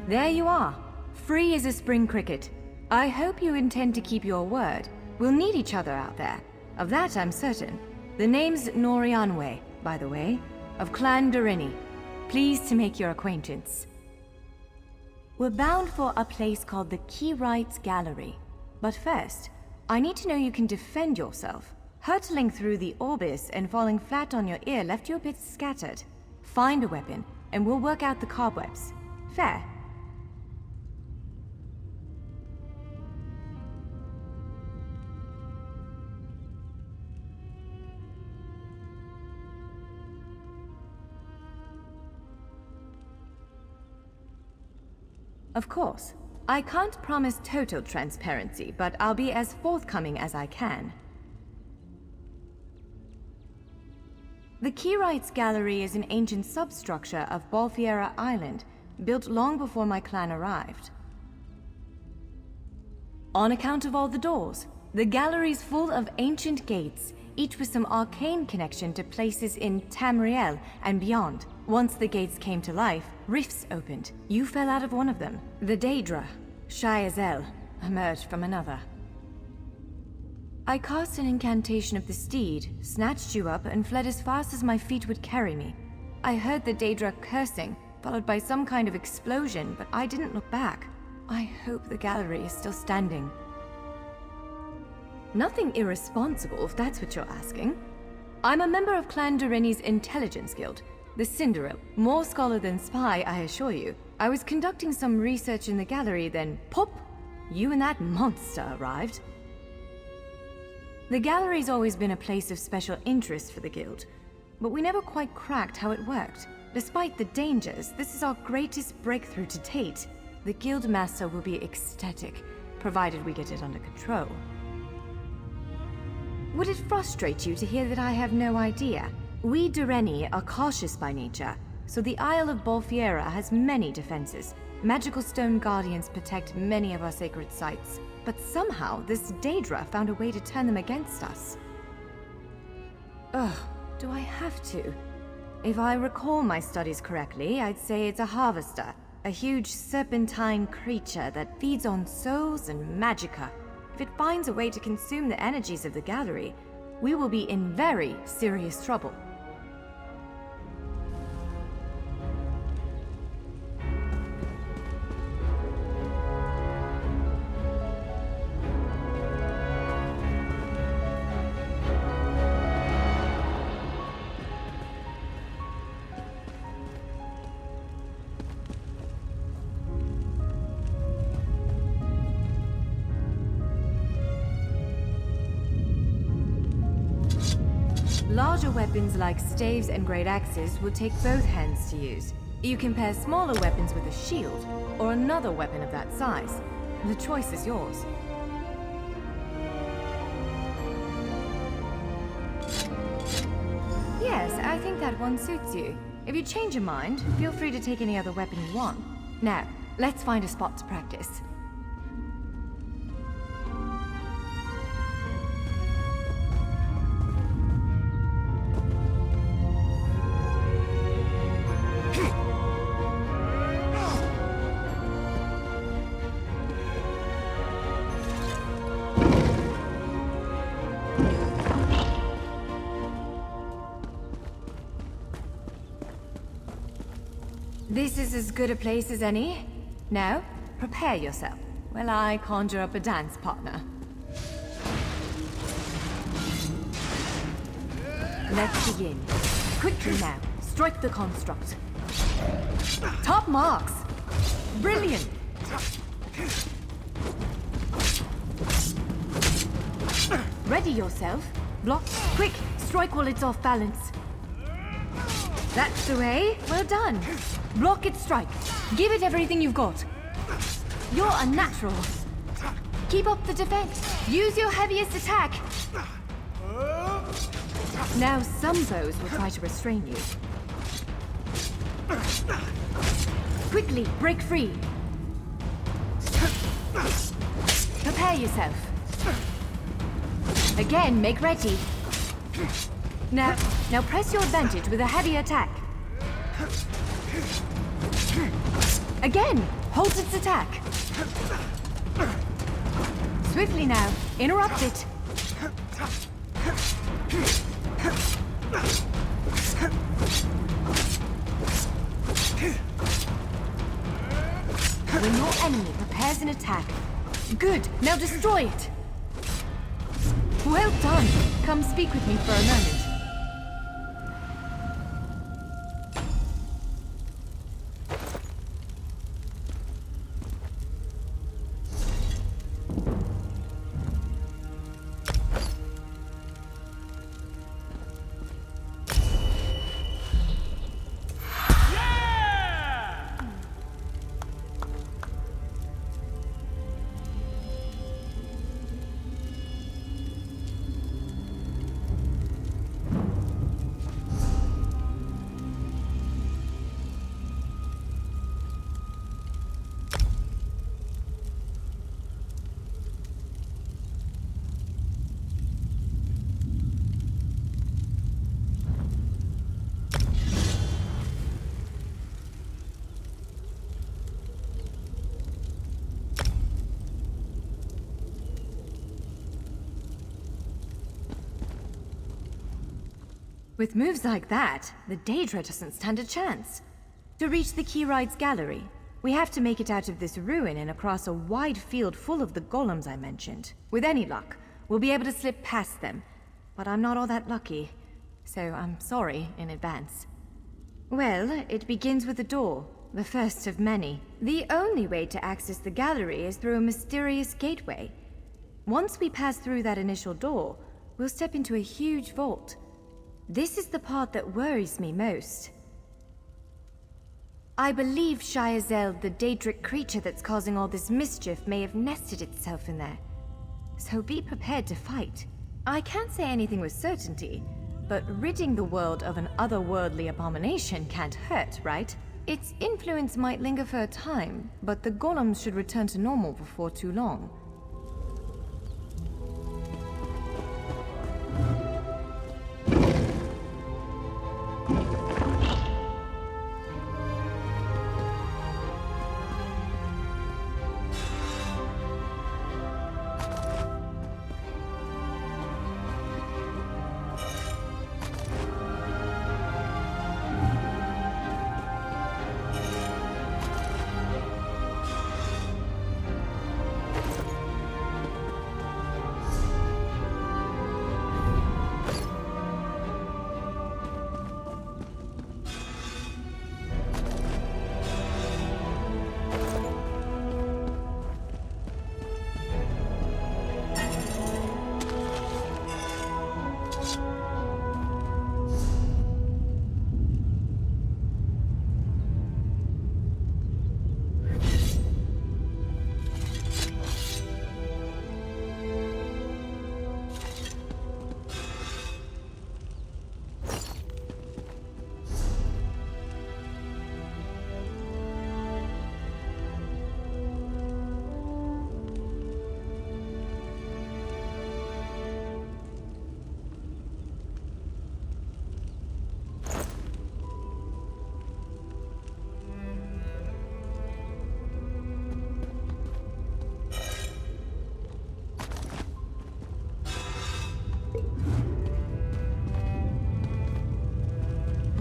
There you are. Free as a spring cricket. I hope you intend to keep your word. We'll need each other out there. Of that I'm certain. The name's Norianwe, by the way, of Clan Durini. Pleased to make your acquaintance. We're bound for a place called the Keyrights Gallery. But first, I need to know you can defend yourself. Hurtling through the Orbis and falling flat on your ear left you a bit scattered. Find a weapon, and we'll work out the cobwebs. Fair? Of course. I can't promise total transparency, but I'll be as forthcoming as I can. The Keyrights Gallery is an ancient substructure of Balfiera Island, built long before my clan arrived. On account of all the doors, the gallery's full of ancient gates, each with some arcane connection to places in Tamriel and beyond. Once the gates came to life, rifts opened. You fell out of one of them. The Daedra, shy as hell, emerged from another. I cast an incantation of the steed, snatched you up, and fled as fast as my feet would carry me. I heard the Daedra cursing, followed by some kind of explosion, but I didn't look back. I hope the gallery is still standing. Nothing irresponsible, if that's what you're asking. I'm a member of Clan Durini's Intelligence Guild, the Cinderella. More scholar than spy, I assure you. I was conducting some research in the gallery, then pop! You and that monster arrived. The gallery's always been a place of special interest for the guild, but we never quite cracked how it worked. Despite the dangers, this is our greatest breakthrough to date. The guild master will be ecstatic, provided we get it under control. Would it frustrate you to hear that I have no idea? We Dureni are cautious by nature, so the Isle of Balfiera has many defenses. Magical stone guardians protect many of our sacred sites, but somehow this Daedra found a way to turn them against us. Ugh, do I have to? If I recall my studies correctly, I'd say it's a harvester, a huge serpentine creature that feeds on souls and magicka. If it finds a way to consume the energies of the gallery, we will be in very serious trouble. Larger weapons like staves and great axes will take both hands to use. You can pair smaller weapons with a shield, or another weapon of that size. The choice is yours. Yes, I think that one suits you. If you change your mind, feel free to take any other weapon you want. Now, let's find a spot to practice. This is as good a place as any. Now, prepare yourself while I conjure up a dance partner. Let's begin. Quickly now, strike the construct. Top marks! Brilliant! Ready yourself. Block. Quick! Strike while it's off balance. That's the way. Well done. Block it, strike. Give it everything you've got. You're a natural. Keep up the defense. Use your heaviest attack. Now some foes will try to restrain you. Quickly, break free. Prepare yourself. Again, make ready. Now press your advantage with a heavy attack. Again, Halt its attack! Swiftly now, interrupt it! When your enemy prepares an attack, good, now destroy it! Well done! Come speak with me for a moment. With moves like that, the Daedra doesn't stand a chance. To reach the Keyride's gallery, we have to make it out of this ruin and across a wide field full of the golems I mentioned. With any luck, we'll be able to slip past them. But I'm not all that lucky, so I'm sorry in advance. Well, it begins with a door, the first of many. The only way to access the gallery is through a mysterious gateway. Once we pass through that initial door, we'll step into a huge vault. This is the part that worries me most. I believe Shiazel, the Daedric creature that's causing all this mischief, may have nested itself in there. So be prepared to fight. I can't say anything with certainty, but ridding the world of an otherworldly abomination can't hurt, right? Its influence might linger for a time, but the golems should return to normal before too long.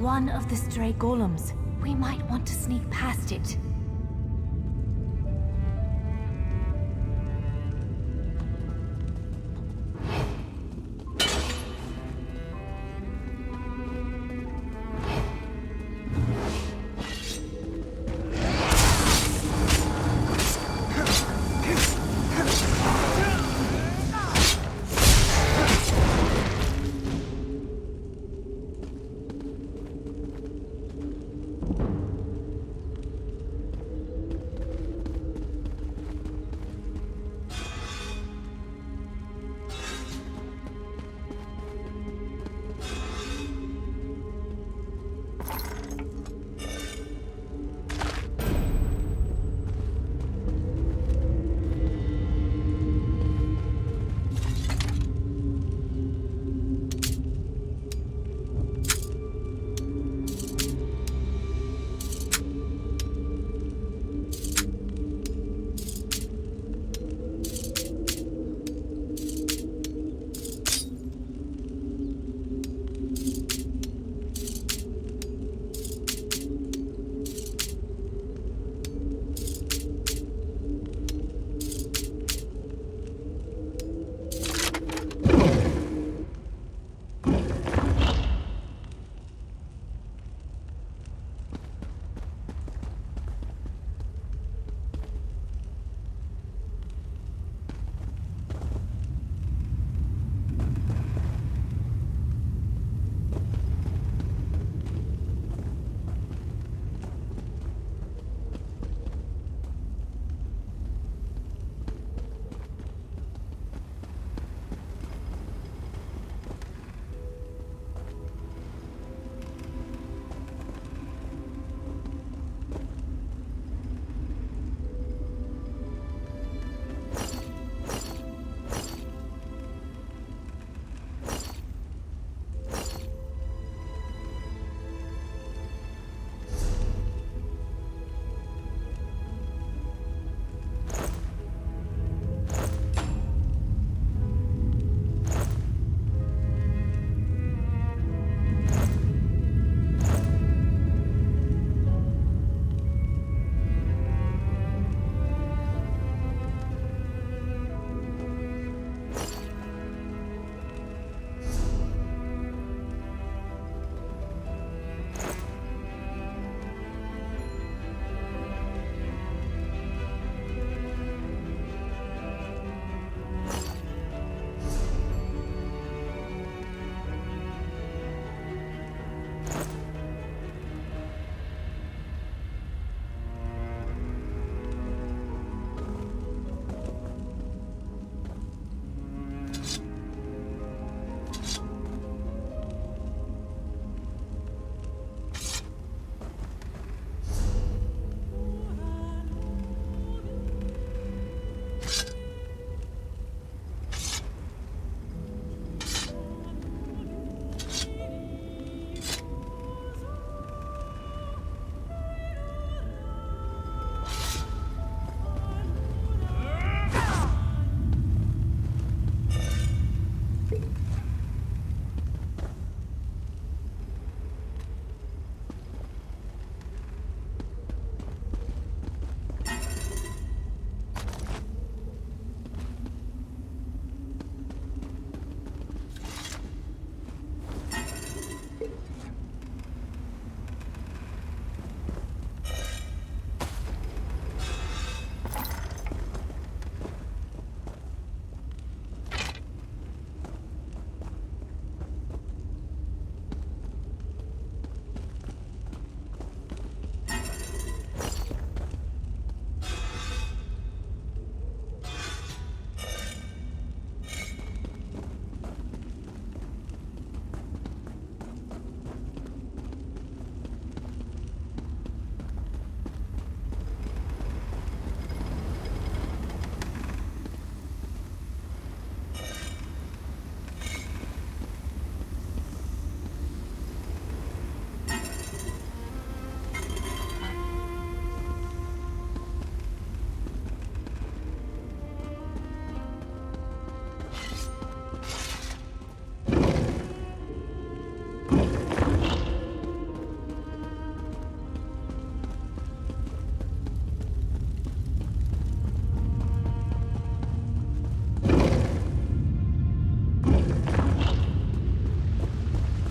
One of the stray golems. We might want to sneak past it.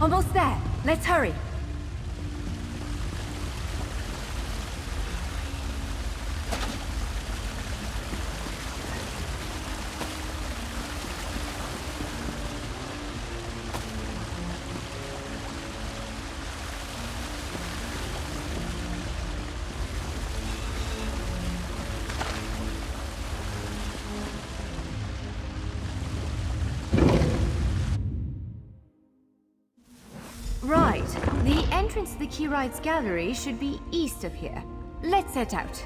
Almost there. Let's hurry. Right. The entrance to the Keyride's gallery should be east of here. Let's set out.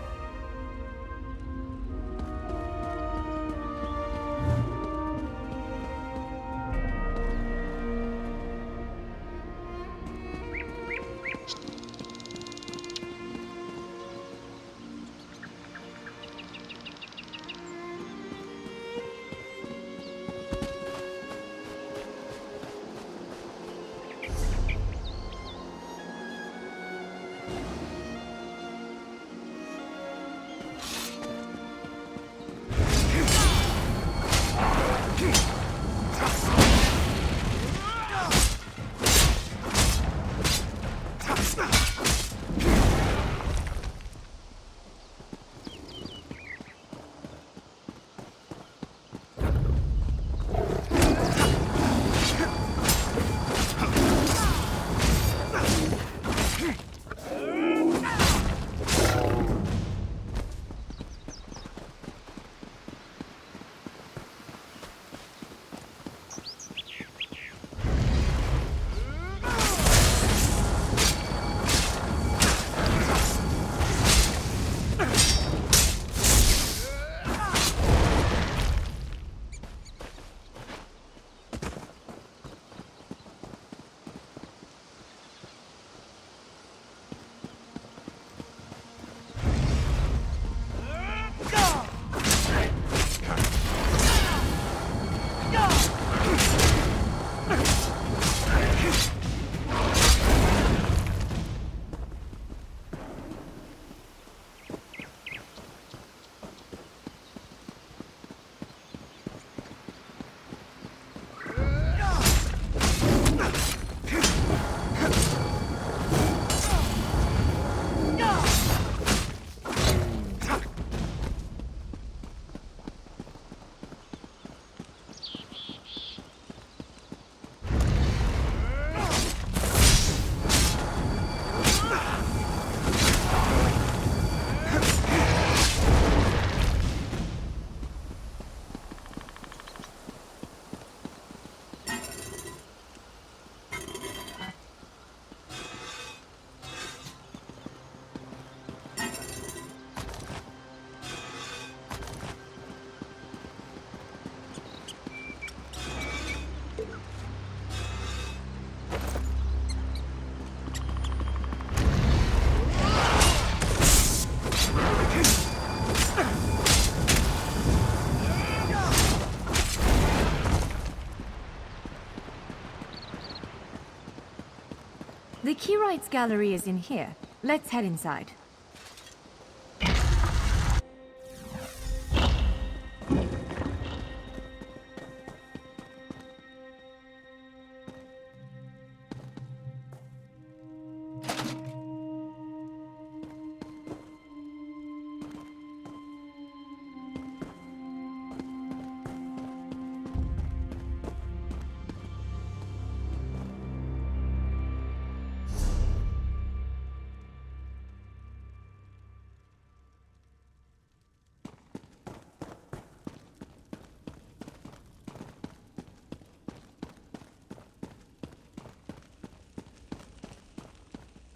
The Keyride's gallery is in here. Let's head inside.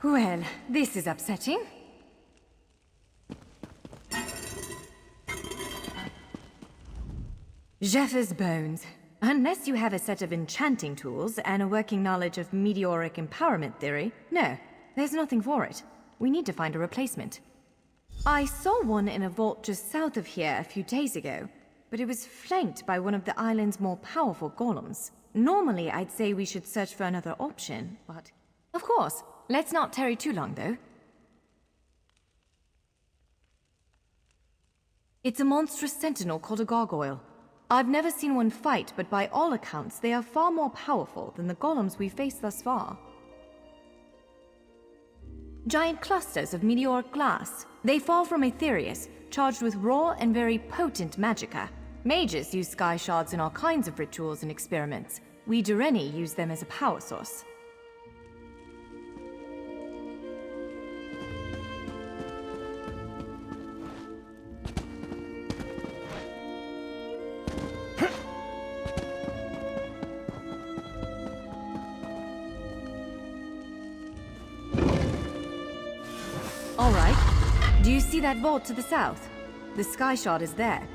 Well, this is upsetting. Jeffers' bones. Unless you have a set of enchanting tools and a working knowledge of meteoric empowerment theory, no, there's nothing for it. We need to find a replacement. I saw one in a vault just south of here a few days ago, but it was flanked by one of the island's more powerful golems. Normally, I'd say we should search for another option, but... Of course. Let's not tarry too long, though. It's a monstrous sentinel called a gargoyle. I've never seen one fight, but by all accounts, they are far more powerful than the golems we've faced thus far. Giant clusters of meteoric glass. They fall from Aetherius, charged with raw and very potent magicka. Mages use sky shards in all kinds of rituals and experiments. We Dureni use them as a power source. All right. Do you see that vault to the south? The sky shard is there.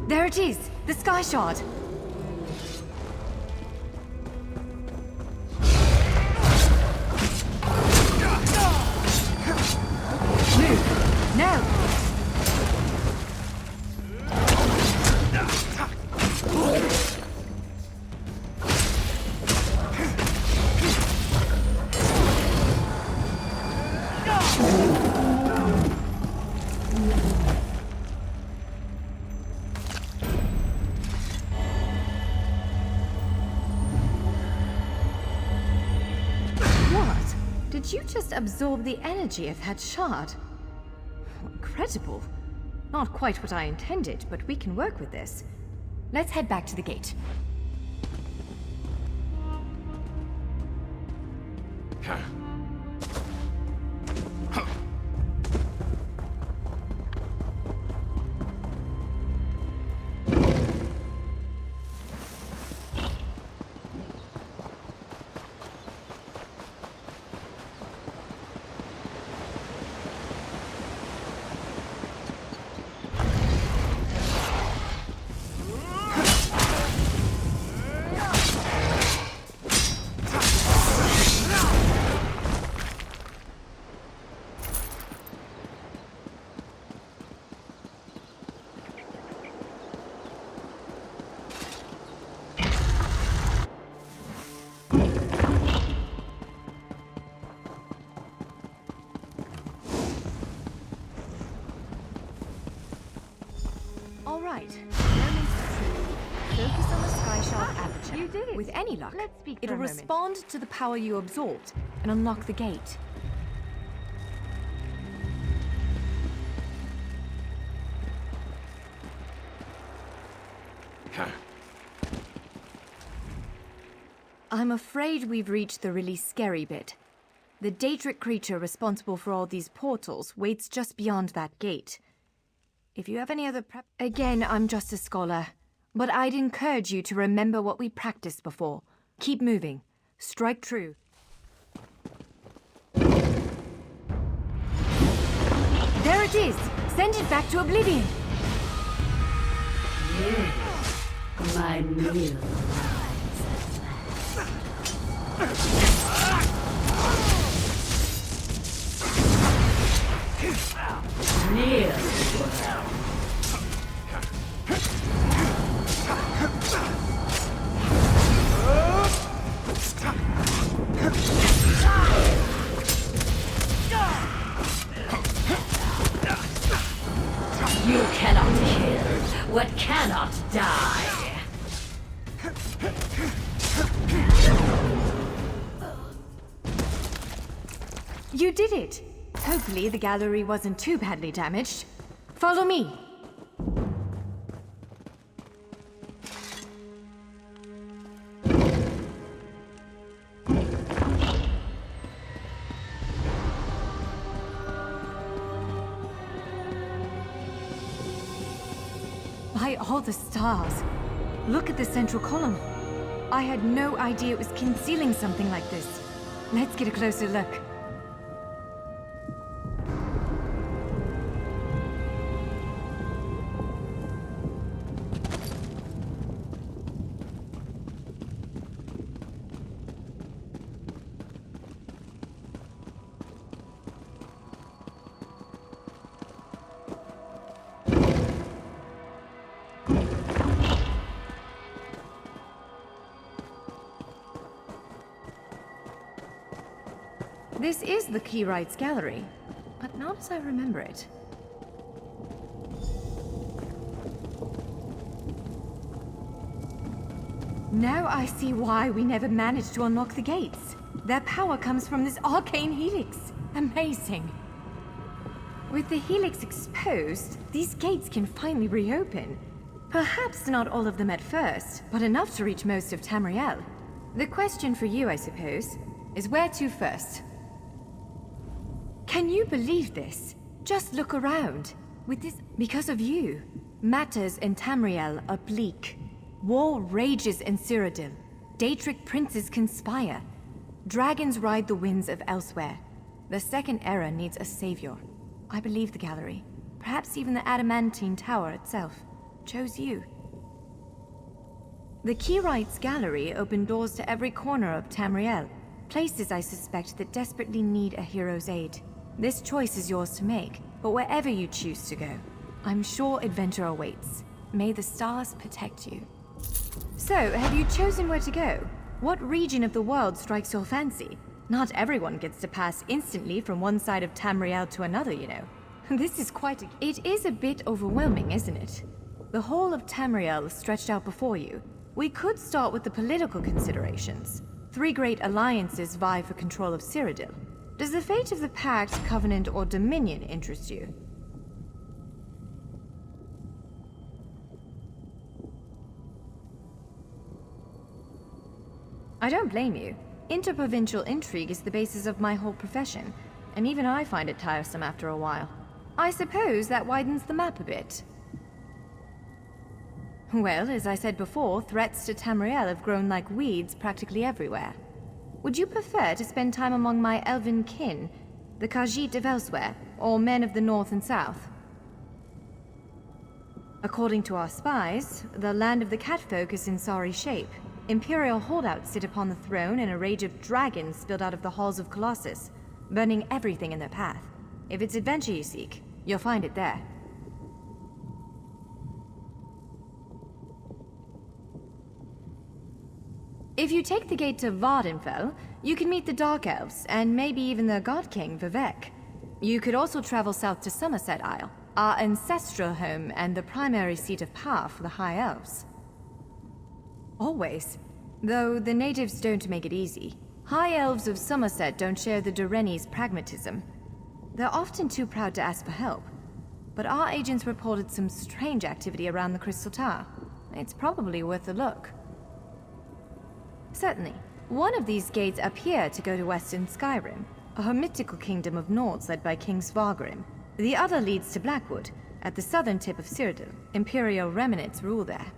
There it is! The sky shard! Move! Now! Did you just absorb the energy of that shard? Incredible. Not quite what I intended, but we can work with this. Let's head back to the gate. All right. Focus on the sky shard aperture. You did it. With any luck, Let's speak for it'll a moment. respond to the power you absorbed and unlock the gate. I'm afraid we've reached the really scary bit. The Daedric creature responsible for all these portals waits just beyond that gate. If you have any other Again, I'm just a scholar. But I'd encourage you to remember what we practiced before. Keep moving. Strike true. There it is! Send it back to oblivion! Yes, my meal arrives at last. Kneel. You cannot kill what cannot die. You did it! Hopefully the gallery wasn't too badly damaged. Follow me! By all the stars! Look at the central column. I had no idea it was concealing something like this. Let's get a closer look. This is the Keyrights Gallery, but not as I remember it. Now I see why we never managed to unlock the gates. Their power comes from this arcane helix. Amazing. With the helix exposed, these gates can finally reopen. Perhaps not all of them at first, but enough to reach most of Tamriel. The question for you, I suppose, is where to first? Can you believe this? Just look around. With this, because of you, matters in Tamriel are bleak. War rages in Cyrodiil. Daedric princes conspire. Dragons ride the winds of elsewhere. The Second Era needs a savior. I believe the gallery, perhaps even the adamantine tower itself, chose you. The Keyrights Gallery opened doors to every corner of Tamriel, places I suspect that desperately need a hero's aid. This choice is yours to make, but wherever you choose to go, I'm sure adventure awaits. May the stars protect you. So, have you chosen where to go? What region of the world strikes your fancy? Not everyone gets to pass instantly from one side of Tamriel to another, you know. This is quite a... It is a bit overwhelming, isn't it? The whole of Tamriel is stretched out before you. We could start with the political considerations. 3 great alliances vie for control of Cyrodiil. Does the fate of the Pact, Covenant, or Dominion interest you? I don't blame you. Interprovincial intrigue is the basis of my whole profession, and even I find it tiresome after a while. I suppose that widens the map a bit. Well, as I said before, threats to Tamriel have grown like weeds practically everywhere. Would you prefer to spend time among my elven kin, the Khajiit of elsewhere, or men of the north and south? According to our spies, the land of the catfolk is in sorry shape. Imperial holdouts sit upon the throne and a rage of dragons spilled out of the halls of Colossus, burning everything in their path. If it's adventure you seek, you'll find it there. If you take the gate to Vardenfell, you can meet the Dark Elves, and maybe even the God King, Vivek. You could also travel south to Somerset Isle, our ancestral home and the primary seat of power for the High Elves. Always. Though the natives don't make it easy. High Elves of Somerset don't share the Durrani's pragmatism. They're often too proud to ask for help. But our agents reported some strange activity around the Crystal Tower. It's probably worth a look. Certainly. One of these gates appear to go to Western Skyrim, a hermitical kingdom of Nords led by King Svargrim. The other leads to Blackwood, at the southern tip of Cyrodiil. Imperial remnants rule there.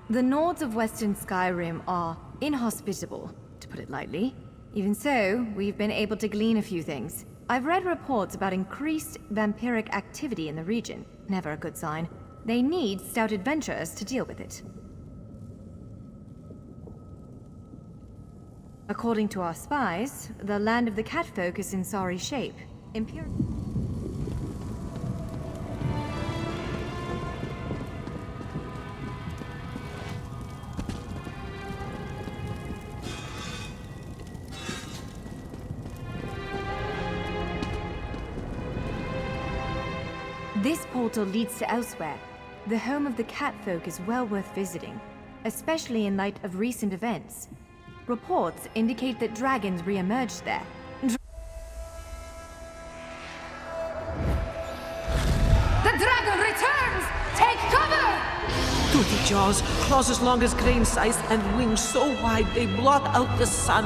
The Nords of Western Skyrim are inhospitable, to put it lightly. Even so, we've been able to glean a few things. I've read reports about increased vampiric activity in the region. Never a good sign. They need stout adventurers to deal with it. According to our spies, the land of the catfolk is in sorry shape. This portal leads to elsewhere. The home of the catfolk is well worth visiting, especially in light of recent events. Reports indicate that dragons re-emerged there. The dragon returns! Take cover! Toothy jaws, claws as long as grain size, and wings so wide they blot out the sun.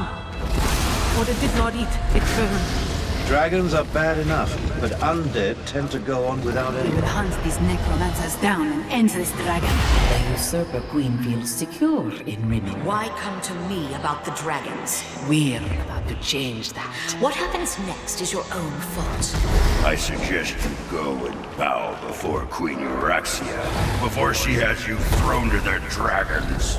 What it did not eat, it burned. Dragons are bad enough, but undead tend to go on without We any. will hunt these necromancers down and end this dragon. The usurper queen feels secure in Rimmen. Why come to me about the dragons? We're about to change that. What happens next is your own fault. I suggest you go and bow before Queen Euraxia, before she has you thrown to the dragons.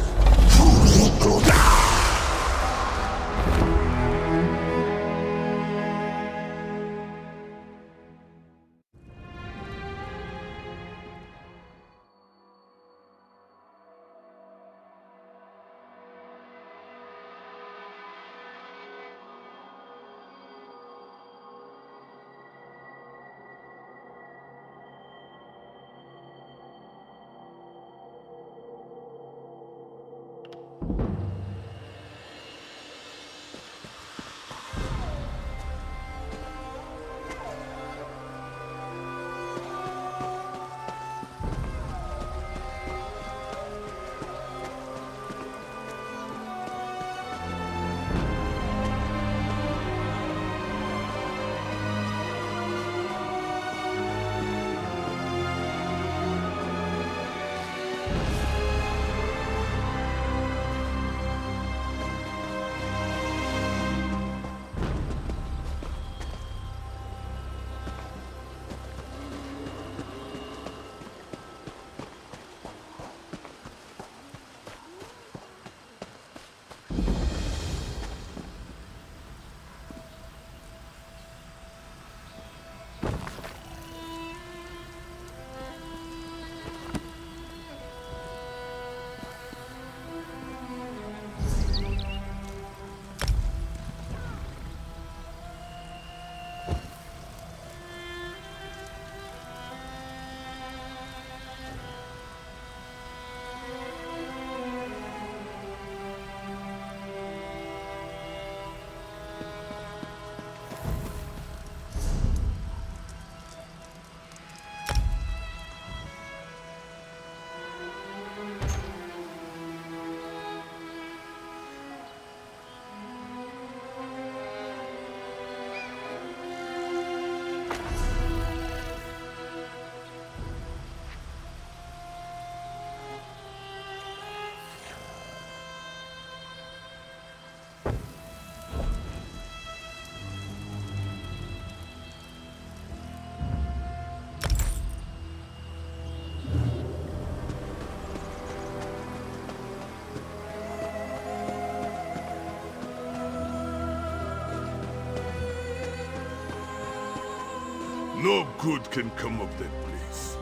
No good can come of that place.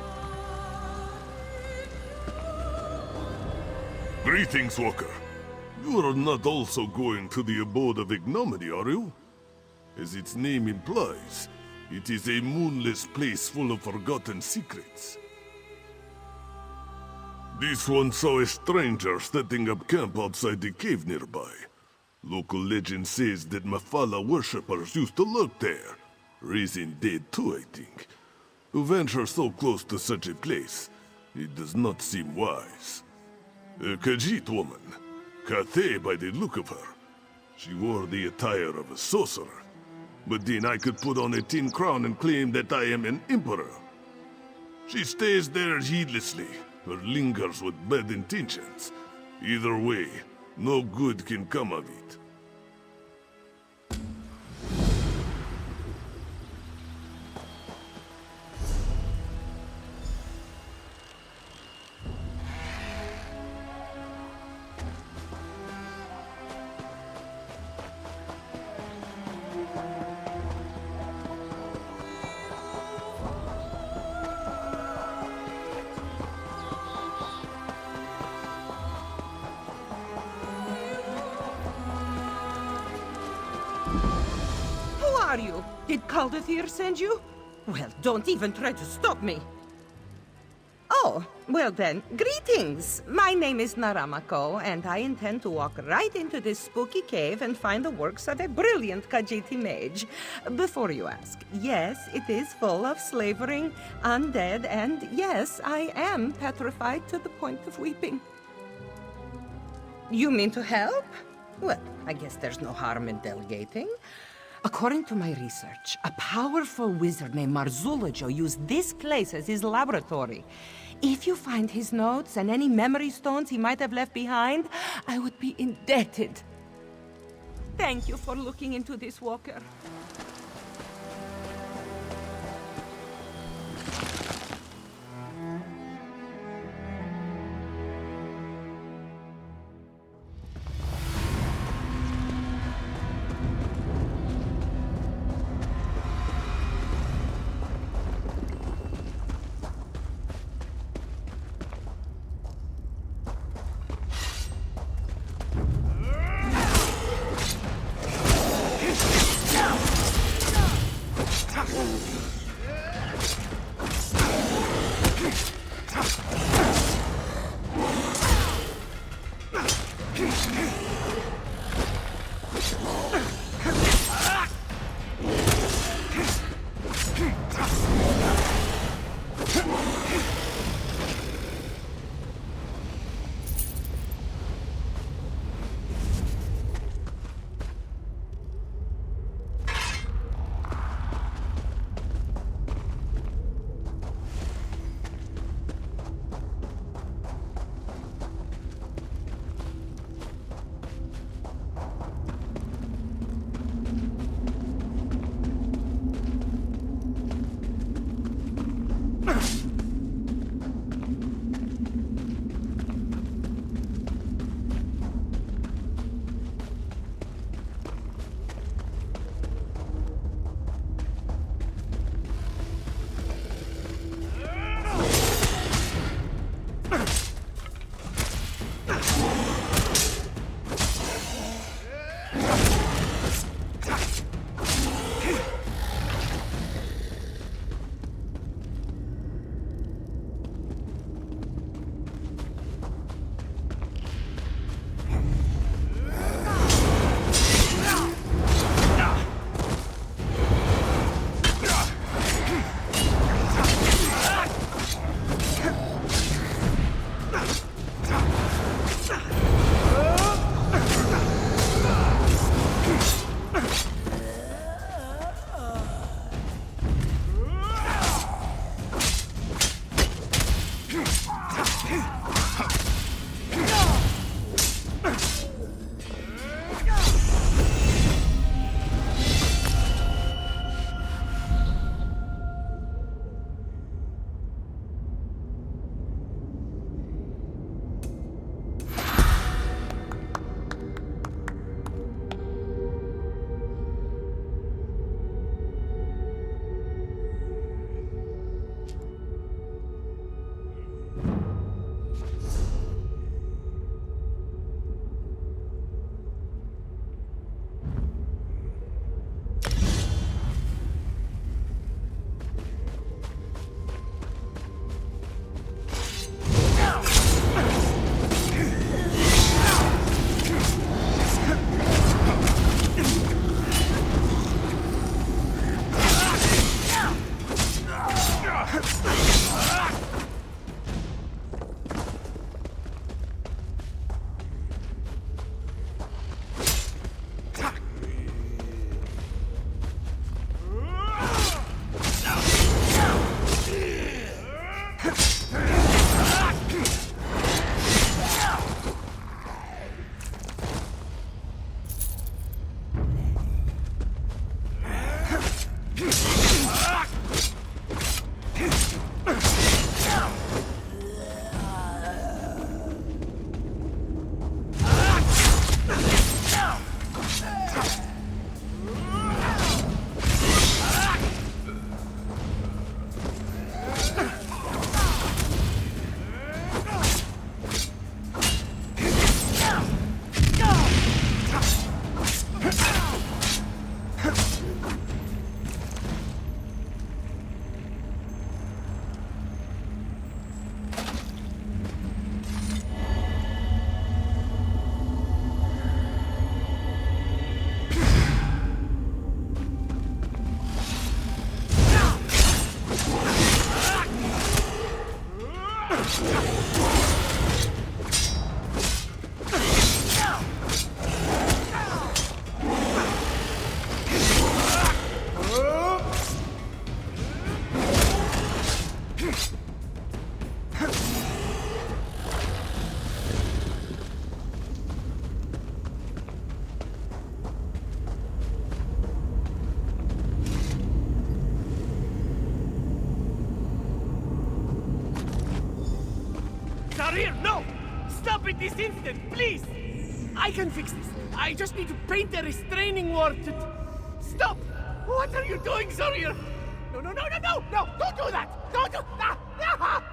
Greetings, Walker. You are not also going to the abode of ignominy, are you? As its name implies, it is a moonless place full of forgotten secrets. This one saw a stranger setting up camp outside the cave nearby. Local legend says that Mafala worshippers used to lurk there. Raising dead too, I think. To venture so close to such a place, it does not seem wise. A Khajiit woman, Cathay by the look of her. She wore the attire of a sorcerer. But then I could put on a tin crown and claim that I am an emperor. She stays there heedlessly, or lingers with bad intentions. Either way, no good can come of it. are you? Did Caldathir send you? Well, don't even try to stop me. Oh, well then, greetings! My name is Naramako, and I intend to walk right into this spooky cave and find the works of a brilliant Khajiiti mage. Before you ask, yes, it is full of slavering, undead, and yes, I am petrified to the point of weeping. You mean to help? Well, I guess there's no harm in delegating. According to my research, a powerful wizard named Marzulajo used this place as his laboratory. If you find his notes and any memory stones he might have left behind, I would be indebted. Thank you for looking into this, Walker. Zarir, no! Stop it this instant, please! I can fix this. I just need to paint a restraining word to... Stop! What are you doing, Zarir? No, no, no, no, no! No! Don't do that! Don't do... Ah! Ah!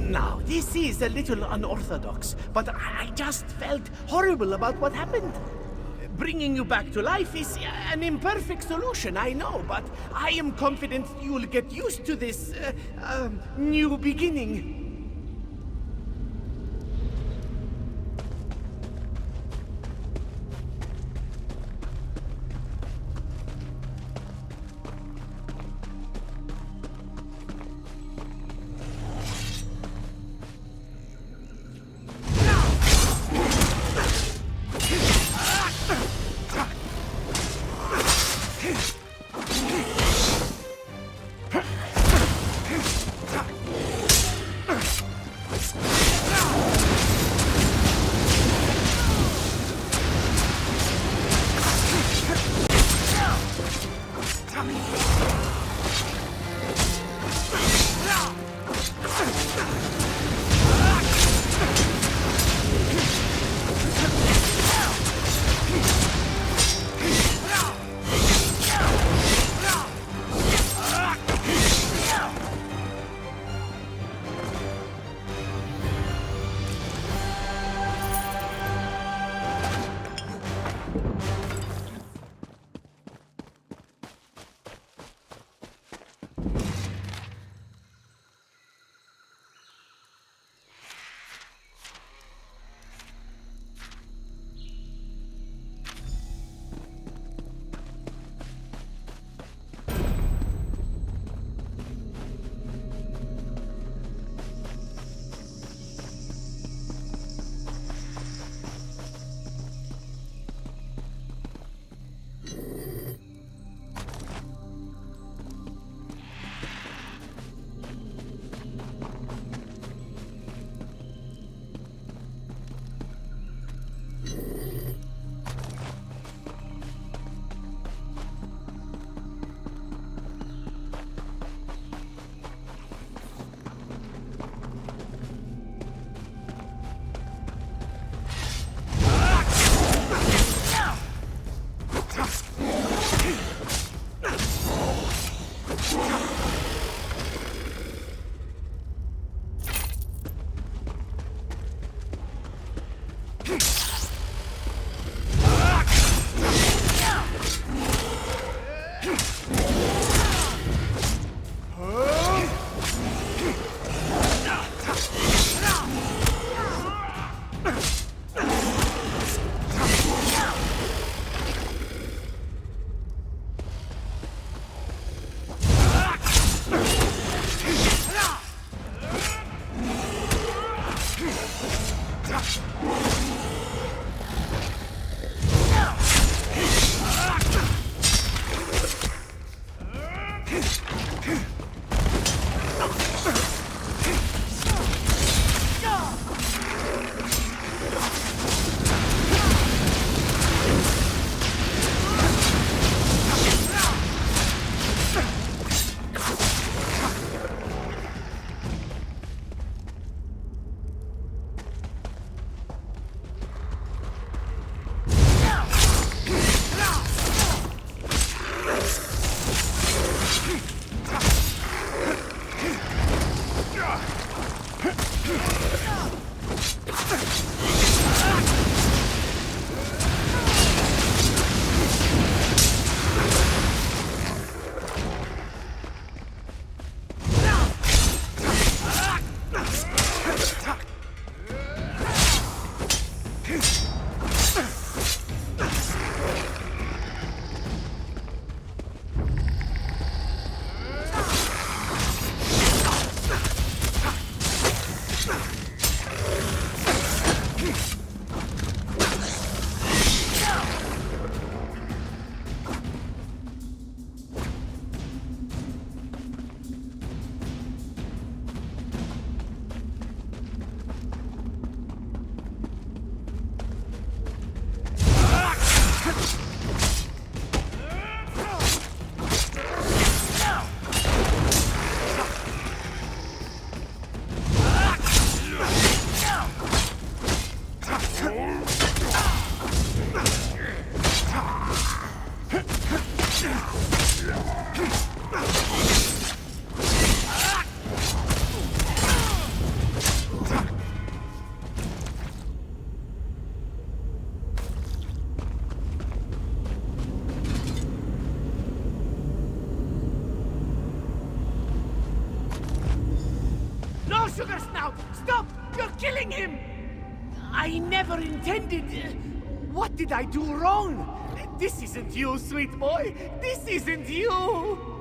Now, this is a little unorthodox, but I just felt horrible about what happened. Bringing you back to life is an imperfect solution, I know, but I am confident you'll get used to this, new beginning. bring him! I never intended... What did I do wrong? This isn't you, sweet boy! This isn't you!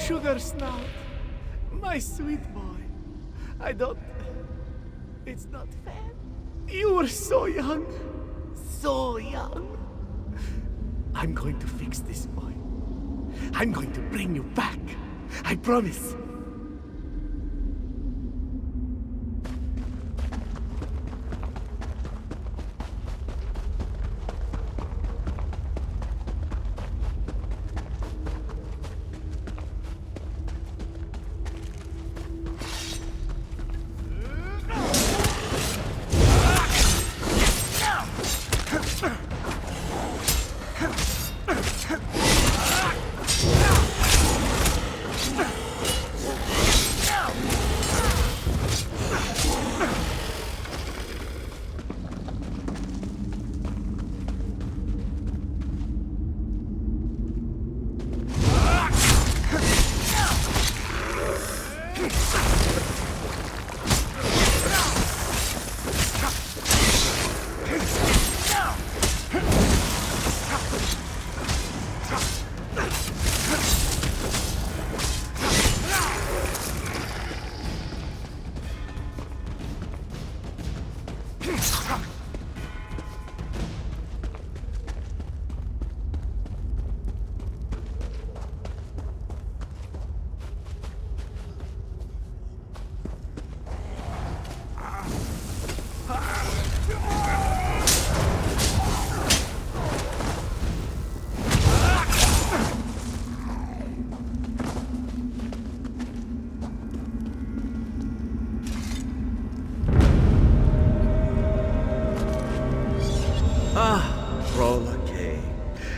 Sugar Snout, my sweet boy. I don't... It's not fair. You were so young. So young. I'm going to fix this, boy. I'm going to bring you back. I promise.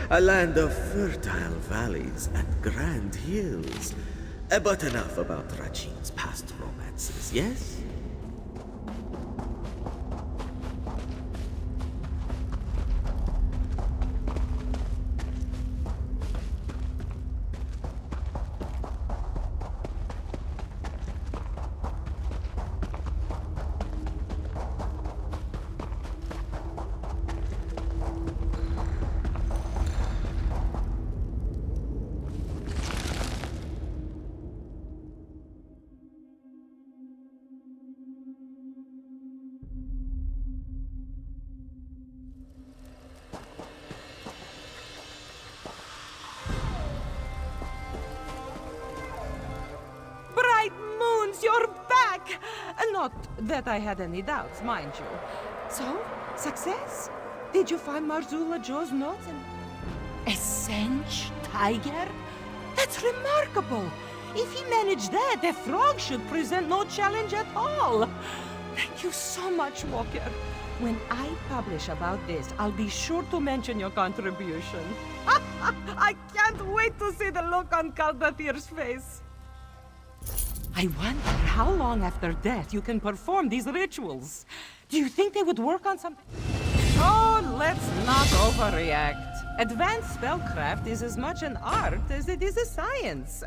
A land of fertile valleys and grand hills. But enough about Rachin's past romances, yes? Not that I had any doubts, mind you. So, success? Did you find Marzula Joe's notes and... A Sench tiger? That's remarkable! If he managed that, the frog should present no challenge at all. Thank you so much, Walker. When I publish about this, I'll be sure to mention your contribution. I can't wait to see the look on Kaldathir's face. I wonder how long after death you can perform these rituals. Do you think they would work on something? Oh, let's not overreact. Advanced spellcraft is as much an art as it is a science.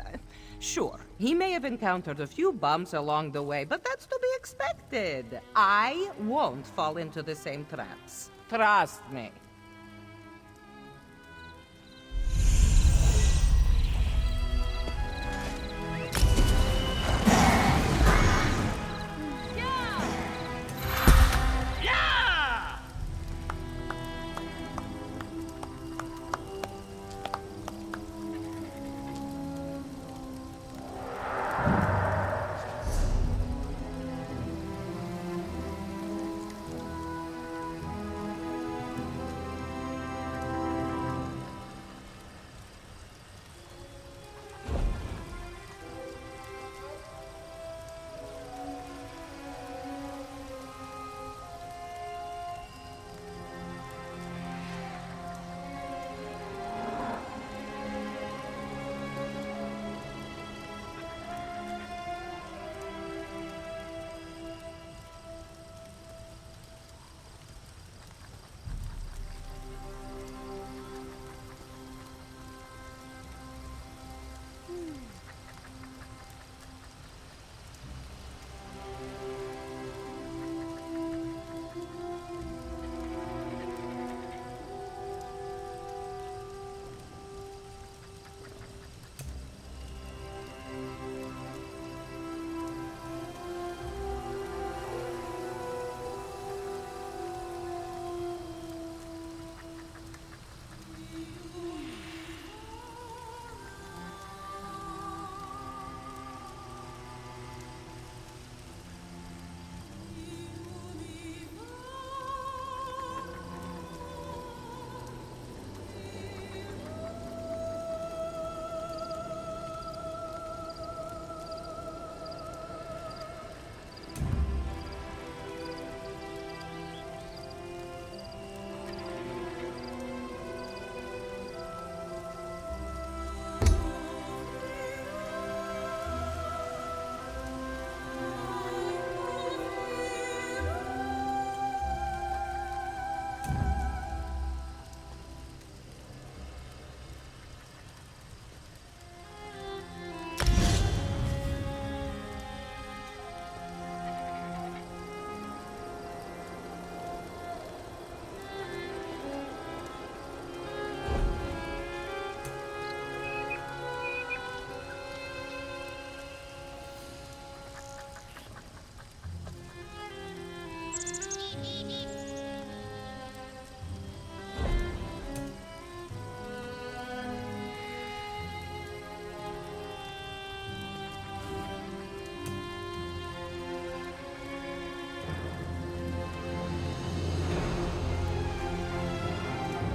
Sure, he may have encountered a few bumps along the way, but that's to be expected. I won't fall into the same traps. Trust me.